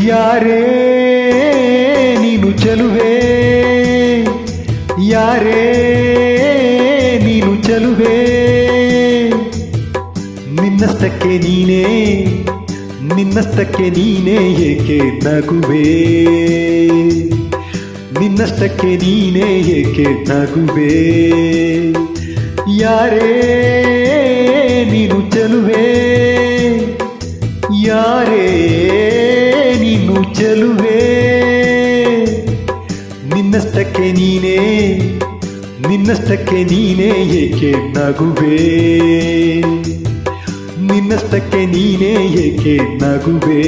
ಯಾರೇ ನೀನು ಚೆಲುವೆ, ಯಾರೇ ನೀನು ಚೆಲುವೆ, ನಿನ್ನಷ್ಟಕ್ಕೆ ನೀನೇ, ನಿನ್ನಷ್ಟಕ್ಕೆ ನೀನೇ ಏಕೆ ನಗುವೆ, ನಿನ್ನಷ್ಟಕ್ಕೆ ನೀನೇ ಏಕೆ ನಗುವೆ. ಯಾರೇ ನೀನು ಚೆಲುವೆ, ಯಾರೇ ನೀನು ಚೆಲುವೆ, ನಿನ್ನಷ್ಟಕ್ಕೆ ನೀನೇ, ನಿನ್ನಷ್ಟಕ್ಕೆ ನೀನೇ ಏಕೆ ನಗುವೆ, ನಿನ್ನಷ್ಟಕ್ಕೆ ನೀನೇ ಏಕೆ ನಗುವೆ.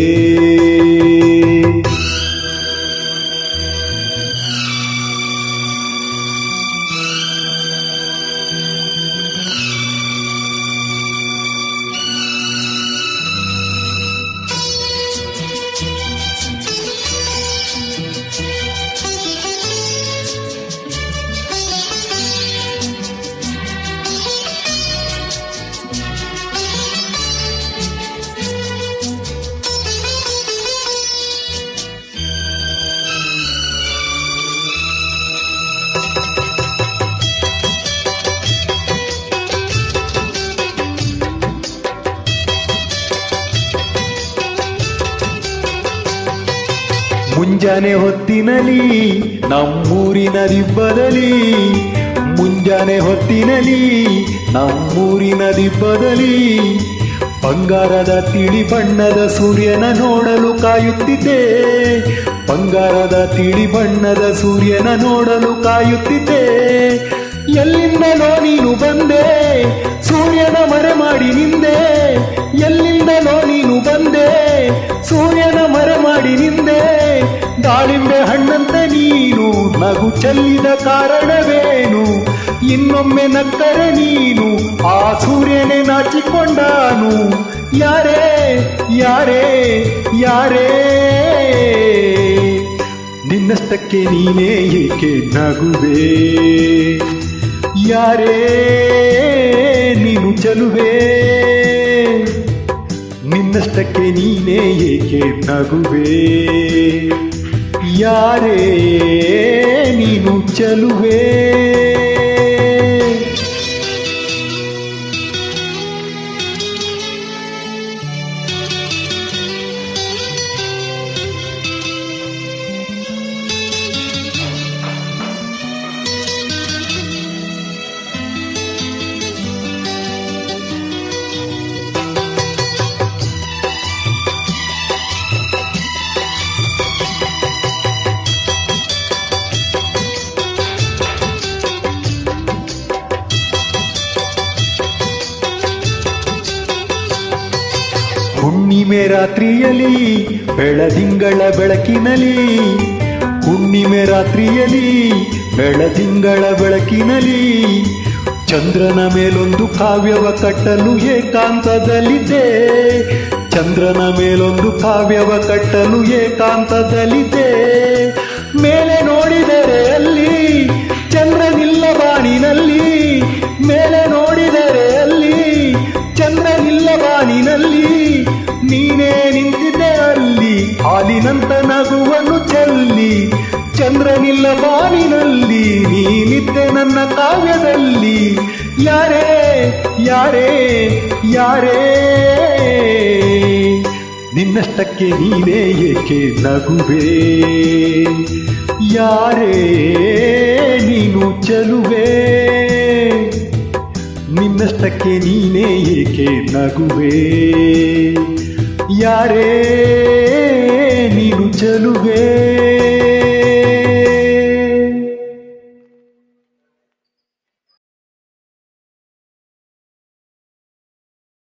ಮುಂಜಾನೆ ಹೊತ್ತಿನಲಿ ನಮ್ಮೂರಿನ ದಿಬ್ಬದಲ್ಲಿ, ಮುಂಜಾನೆ ಹೊತ್ತಿನಲಿ ನಮ್ಮೂರಿನ ದಿಬ್ಬದಲ್ಲಿ, ಬಂಗಾರದ ತಿಳಿ ಬಣ್ಣದ ಸೂರ್ಯನ ನೋಡಲು ಕಾಯುತ್ತಿದ್ದೆ, ಬಂಗಾರದ ತಿಳಿ ಬಣ್ಣದ ಸೂರ್ಯನ ನೋಡಲು ಕಾಯುತ್ತಿದ್ದೆ. ಎಲ್ಲಿಂದಲೋ ನೀನು ಬಂದೆ, ಸೂರ್ಯನ ಮರೆ ಮಾಡಿ ನಿಂದೆ, ಎಲ್ಲಿಂದಲೋ ನೀನು ಬಂದೆ, ಸೂರ್ಯನ ಮರೆ ಮಾಡಿ ನಿಂದೆ. ದಾಳಿಂಬೆ ಹಣ್ಣಂತೆ ನೀನು ನಗು ಚೆಲ್ಲಿದ ಕಾರಣವೇನು, ಇನ್ನೊಮ್ಮೆ ನಕ್ಕರೆ ನೀನು ಆ ಸೂರ್ಯನೇ ನಾಚಿಕೊಂಡಾನು. ಯಾರೇ ಯಾರೇ ಯಾರೇ ನಿನ್ನಷ್ಟಕ್ಕೆ ನೀನೇ ಏಕೆ ನಗುವೆ, ಯಾರೇ ನೀನು ಚೆಲುವೆ, ನಿನ್ನಷ್ಟಕ್ಕೆ ನೀನೇ ಏಕೆ ನಗುವೆ, ಯಾರೇ ನೀನು ಚೆಲುವೆ. ಹುಣ್ಣಿಮೆ ರಾತ್ರಿಯಲ್ಲಿ ಬೆಳದಿಂಗಳ ಬೆಳಕಿನಲಿ, ಹುಣ್ಣಿಮೆ ರಾತ್ರಿಯಲ್ಲಿ ಬೆಳದಿಂಗಳ ಬೆಳಕಿನಲಿ, ಚಂದ್ರನ ಮೇಲೊಂದು ಕಾವ್ಯವ ಕಟ್ಟಲು ಏಕಾಂತದಲ್ಲಿದ್ದೆ, ಚಂದ್ರನ ಮೇಲೊಂದು ಕಾವ್ಯವ ಕಟ್ಟಲು ಏಕಾಂತದಲ್ಲಿದ್ದೆ. ಮೇಲೆ ನೋಡಿದರೆ ಅಲ್ಲಿ ಚಂದ್ರನಿಲ್ಲ ಬಾನಿನಲ್ಲಿ, ಮೇಲೆ ನೋಡಿದರೆ ಅಲ್ಲಿ ಚಂದ್ರನಿಲ್ಲ ಬಾನಿನಲ್ಲಿ, ನೀನೇ ನಿಂತಿದ್ದೆ ಅಲ್ಲಿ ಹಾಲಿನಂತ ನಗುವನ್ನು ಚೆಲ್ಲಿ. ಚಂದ್ರನಿಲ್ಲ ಬಾನಿನಲ್ಲಿ ನೀನಿದ್ದೆ ನನ್ನ ಕಾವ್ಯದಲ್ಲಿ. ಯಾರೇ ಯಾರೇ ಯಾರೇ ನಿನ್ನಷ್ಟಕ್ಕೆ ನೀನೇ ಏಕೆ ನಗುವೆ, ಯಾರೇ ನೀನು ಚೆಲುವೆ, ನಿನ್ನಷ್ಟಕ್ಕೆ ನೀನೇ ಏಕೆ ನಗುವೆ, ಯಾರೇ ನೀನು ಚೆಲುವೆ.